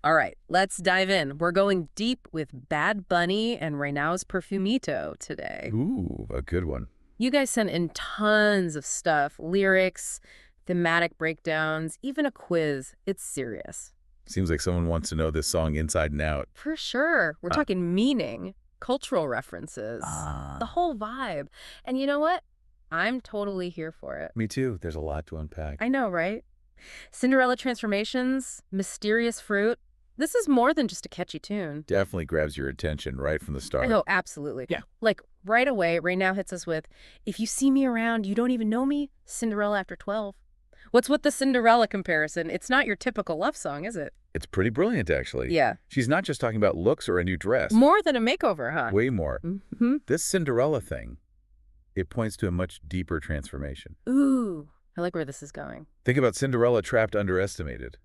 All right, let's dive in. We're going deep with Bad Bunny and Renao's Perfumito today. Ooh, a good one. You guys sent in tons of stuff, lyrics, thematic breakdowns, even a quiz. It's serious. Seems like someone wants to know this song inside and out. For sure. We're talking meaning, cultural references, the Ah. whole vibe. And you know what? I'm totally here for it. Me too. There's a lot to unpack. I know, right? Cinderella transformations, mysterious fruit. This is more than just a catchy tune. Definitely grabs your attention right from the start. Oh, absolutely. Yeah. Like, right away, right now hits us with, if you see me around, you don't even know me, Cinderella after 12. What's with the Cinderella comparison? It's not your typical love song, is it? It's pretty brilliant, actually. Yeah. She's not just talking about looks or a new dress. More than a makeover, huh? Way more. Mm-hmm. This Cinderella thing, it points to a much deeper transformation. Ooh, I like where this is going. Think about Cinderella trapped underestimated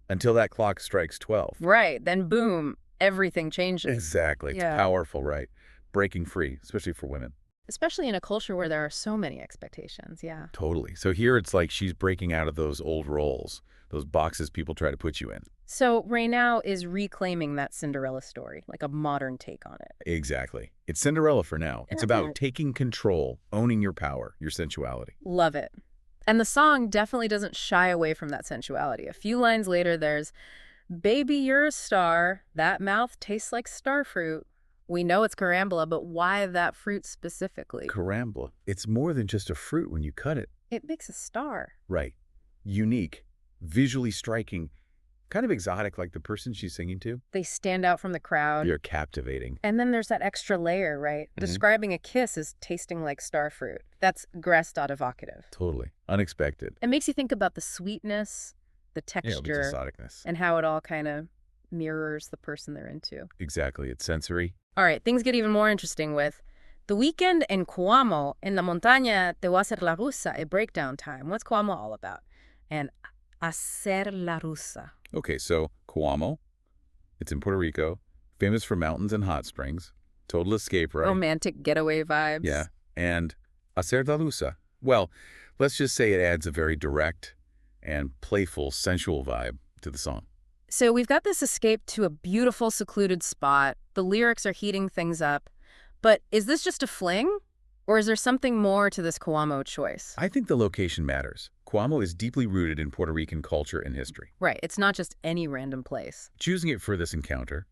until that clock strikes 12. Right, then boom, everything changes. Exactly. It's Yeah. powerful, right? Breaking free, especially for women. Especially in a culture where there are so many expectations, yeah. Totally. So here it's like she's breaking out of those old roles, those boxes people try to put you in. So Reynau is reclaiming that Cinderella story, like a modern take on it. Exactly. It's Cinderella for now. It's about taking control, owning your power, your sensuality. Love it. And the song definitely doesn't shy away from that sensuality. A few lines later, there's, "Baby, you're a star. That mouth tastes like starfruit. We know it's carambula, but why that fruit specifically?" Carambla. It's more than just a fruit when you cut it. It makes a star. Right. Unique, visually striking, kind of exotic like the person she's singing to. They stand out from the crowd. You're captivating. And then there's that extra layer, right? Describing a kiss as tasting like starfruit. That's grass-dot evocative. Totally. Unexpected. It makes you think about the sweetness, the Yeah, the texture, exoticness. and how it all kind of mirrors the person they're into. Exactly. It's sensory. All right, things get even more interesting with The Weeknd en Cuomo, en la montaña te voy a hacer la rusa, a breakdown time. What's Cuomo all about? And hacer la rusa. Okay, so Cuomo, it's in Puerto Rico, famous for mountains and hot springs. Total escape, right? Romantic getaway vibes. Yeah. And hacer la rusa. Well, let's just say it adds a very direct and playful, sensual vibe to the song. So we've got this escape to a beautiful, secluded spot. The lyrics are heating things up. But is this just a fling? Or is there something more to this Cuomo choice? I think the location matters. Cuomo is deeply rooted in Puerto Rican culture and history. Right, it's not just any random place. Choosing it for this encounter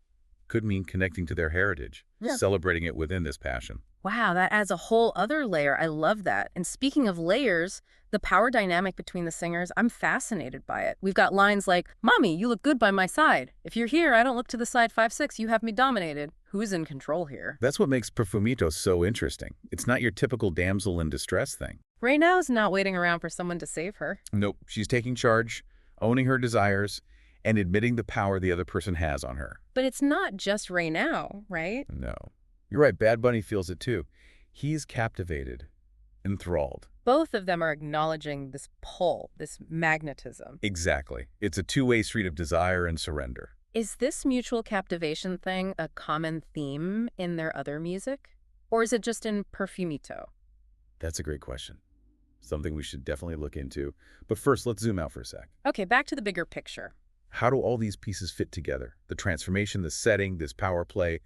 could mean connecting to their heritage, celebrating it within this passion. Wow, that adds a whole other layer. I love that. And speaking of layers, the power dynamic between the singers, I'm fascinated by it. We've got lines like, "Mommy, you look good by my side. If you're here, I don't look to the side 5'6", you have me dominated." Who's in control here? That's what makes Perfumito so interesting. It's not your typical damsel in distress thing. Reynau's not waiting around for someone to save her. Nope, she's taking charge, owning her desires, and admitting the power the other person has on her. But it's not just Reynau, right? No. You're right, Bad Bunny feels it too. He's captivated, enthralled. Both of them are acknowledging this pull, this magnetism. Exactly. It's a two-way street of desire and surrender. Is this mutual captivation thing a common theme in their other music? Or is it just in Perfumito? That's a great question. Something we should definitely look into. But first, let's zoom out for a sec. Okay, back to the bigger picture. How do all these pieces fit together? The transformation, the setting, this power play.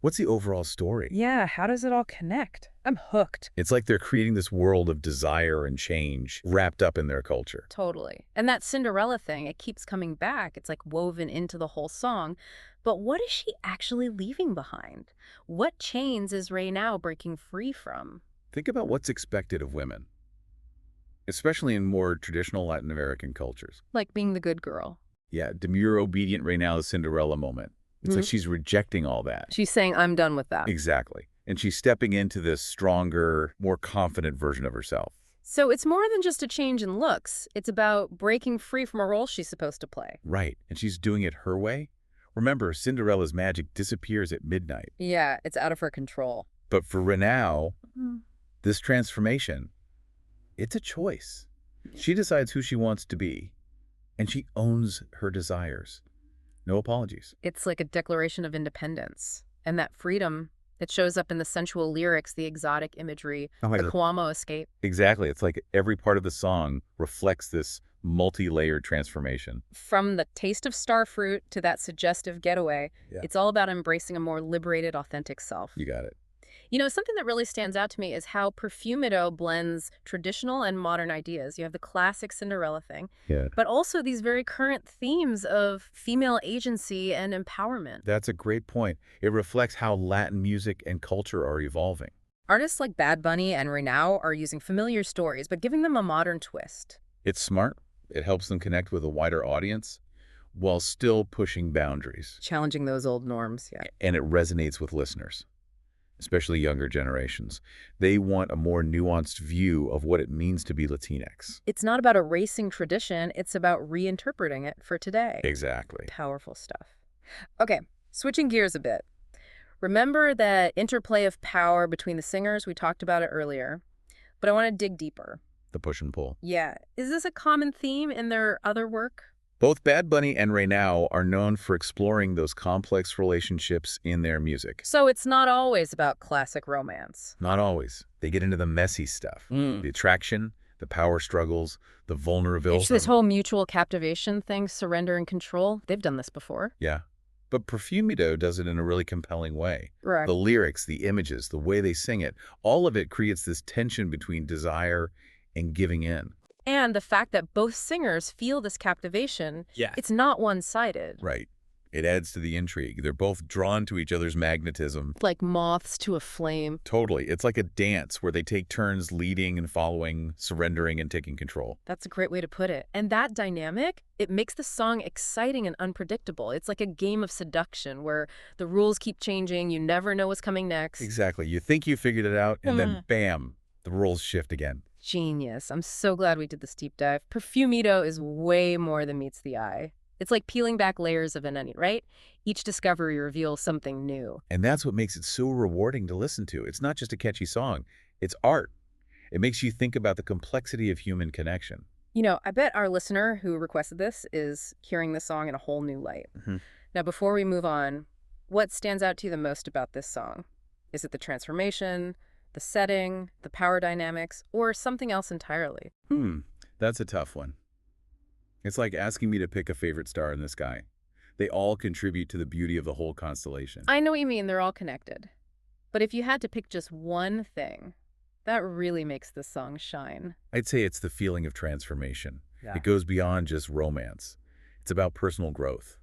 What's the overall story? Yeah, how does it all connect? I'm hooked. It's like they're creating this world of desire and change wrapped up in their culture. Totally. And that Cinderella thing, it keeps coming back. It's like woven into the whole song. But what is she actually leaving behind? What chains is Reynau breaking free from? Think about what's expected of women, especially in more traditional Latin American cultures. Like being the good girl. Yeah, demure, obedient Reynau Cinderella moment. It's like she's rejecting all that. She's saying, I'm done with that. Exactly. And she's stepping into this stronger, more confident version of herself. So it's more than just a change in looks. It's about breaking free from a role she's supposed to play. Right. And she's doing it her way. Remember, Cinderella's magic disappears at midnight. Yeah, it's out of her control. But for Reynau, this transformation, it's a choice. She decides who she wants to be, and she owns her desires. No apologies. It's like a declaration of independence. And that freedom, it shows up in the sensual lyrics, the exotic imagery, the Cuomo escape. Exactly. It's like every part of the song reflects this multi-layered transformation. From the taste of starfruit to that suggestive getaway, Yeah. it's all about embracing a more liberated, authentic self. You got it. You know, something that really stands out to me is how Perfumito blends traditional and modern ideas. You have the classic Cinderella thing, Yeah. but also these very current themes of female agency and empowerment. That's a great point. It reflects how Latin music and culture are evolving. Artists like Bad Bunny and Renaud are using familiar stories, but giving them a modern twist. It's smart. It helps them connect with a wider audience while still pushing boundaries. Challenging those old norms, yeah. And it resonates with listeners, especially younger generations. They want a more nuanced view of what it means to be Latinx. It's not about erasing tradition, it's about reinterpreting it for today. Exactly. Powerful stuff. Okay, switching gears a bit. Remember that interplay of power between the singers? We talked about it earlier, but I want to dig deeper. The push and pull. Yeah. Is this a common theme in their other work? Both Bad Bunny and Renaud are known for exploring those complex relationships in their music. So it's not always about classic romance. Not always. They get into the messy stuff. The attraction, the power struggles, the vulnerability. It's this whole mutual captivation thing, surrender and control. They've done this before. Yeah. But Perfumito does it in a really compelling way. Right. The lyrics, the images, the way they sing it, all of it creates this tension between desire and giving in. And the fact that both singers feel this captivation, Yeah. it's not one-sided. Right. It adds to the intrigue. They're both drawn to each other's magnetism. Like moths to a flame. Totally. It's like a dance where they take turns leading and following, surrendering and taking control. That's a great way to put it. And that dynamic, it makes the song exciting and unpredictable. It's like a game of seduction where the rules keep changing, you never know what's coming next. Exactly. You think you figured it out, and then bam, the rules shift again. Genius. I'm so glad we did this deep dive. Perfumito is way more than meets the eye. It's like peeling back layers of an onion, right? Each discovery reveals something new. And that's what makes it so rewarding to listen to. It's not just a catchy song. It's art. It makes you think about the complexity of human connection. You know, I bet our listener who requested this is hearing this song in a whole new light. Now, before we move on, what stands out to you the most about this song? Is it the transformation, the setting, the power dynamics, or something else entirely? That's a tough one. It's like asking me to pick a favorite star in the sky. They all contribute to the beauty of the whole constellation. I know what you mean, they're all connected. But if you had to pick just one thing, that really makes this song shine. I'd say it's the feeling of transformation. Yeah. It goes beyond just romance. It's about personal growth.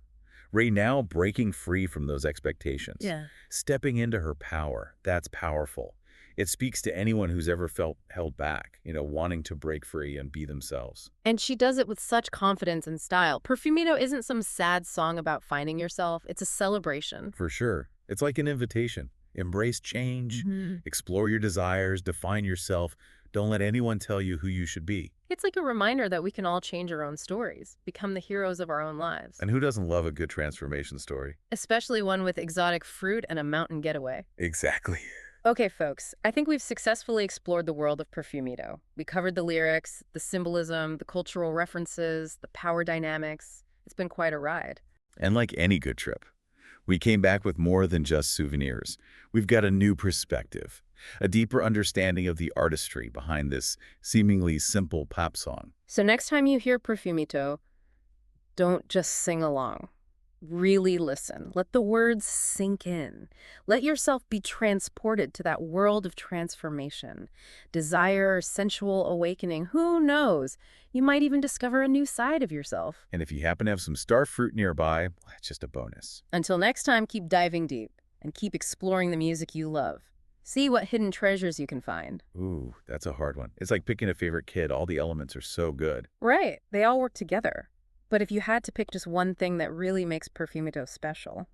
Ray now breaking free from those expectations. Stepping into her power. That's powerful. It speaks to anyone who's ever felt held back, wanting to break free and be themselves. And she does it with such confidence and style. Perfumito isn't some sad song about finding yourself. It's a celebration. For sure. It's like an invitation. Embrace change, explore your desires, define yourself. Don't let anyone tell you who you should be. It's like a reminder that we can all change our own stories, become the heroes of our own lives. And who doesn't love a good transformation story? Especially one with exotic fruit and a mountain getaway. Exactly. Okay, folks, I think we've successfully explored the world of Perfumito. We covered the lyrics, the symbolism, the cultural references, the power dynamics. It's been quite a ride. And like any good trip, we came back with more than just souvenirs. We've got a new perspective, a deeper understanding of the artistry behind this seemingly simple pop song. So next time you hear Perfumito, don't just sing along. Really listen. Let the words sink in. Let yourself be transported to that world of transformation. Desire, sensual awakening, who knows? You might even discover a new side of yourself. And if you happen to have some Starfruit nearby, that's just a bonus. Until next time, keep diving deep and keep exploring the music you love. See what hidden treasures you can find. Ooh, that's a hard one. It's like picking a favorite kid. All the elements are so good. Right. They all work together. But if you had to pick just one thing that really makes Perfumito special.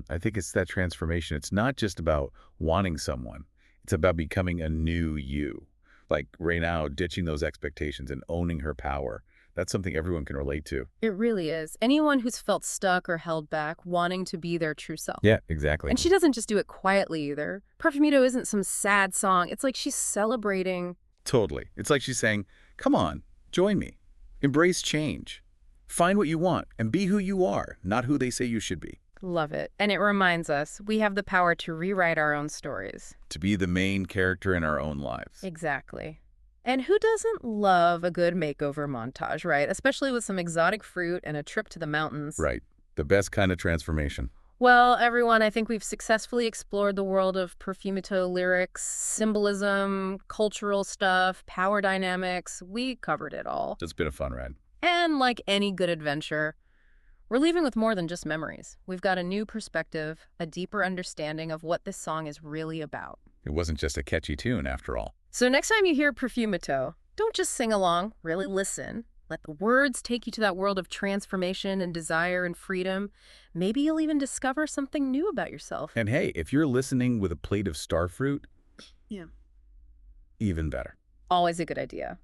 I think it's that transformation. It's not just about wanting someone. It's about becoming a new you. Like Renaud ditching those expectations and owning her power. That's something everyone can relate to. It really is. Anyone who's felt stuck or held back, wanting to be their true self. Yeah, exactly. And she doesn't just do it quietly either. Perfumito isn't some sad song. It's like she's celebrating. Totally. It's like she's saying, come on, join me. Embrace change. Find what you want and be who you are, not who they say you should be. Love it. And it reminds us we have the power to rewrite our own stories. To be the main character in our own lives. Exactly. And who doesn't love a good makeover montage, right? Especially with some exotic fruit and a trip to the mountains. Right. The best kind of transformation. Well, everyone, I think we've successfully explored the world of Perfumito lyrics, symbolism, cultural stuff, power dynamics. We covered it all. It's been a fun ride. And like any good adventure, we're leaving with more than just memories. We've got a new perspective, a deeper understanding of what this song is really about. It wasn't just a catchy tune, after all. So next time you hear Perfumito, don't just sing along, really listen. Let the words take you to that world of transformation and desire and freedom. Maybe you'll even discover something new about yourself. And hey, if you're listening with a plate of starfruit, Yeah. even better. Always a good idea.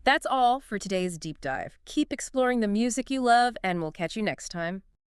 That's all for today's deep dive. Keep exploring the music you love, and we'll catch you next time.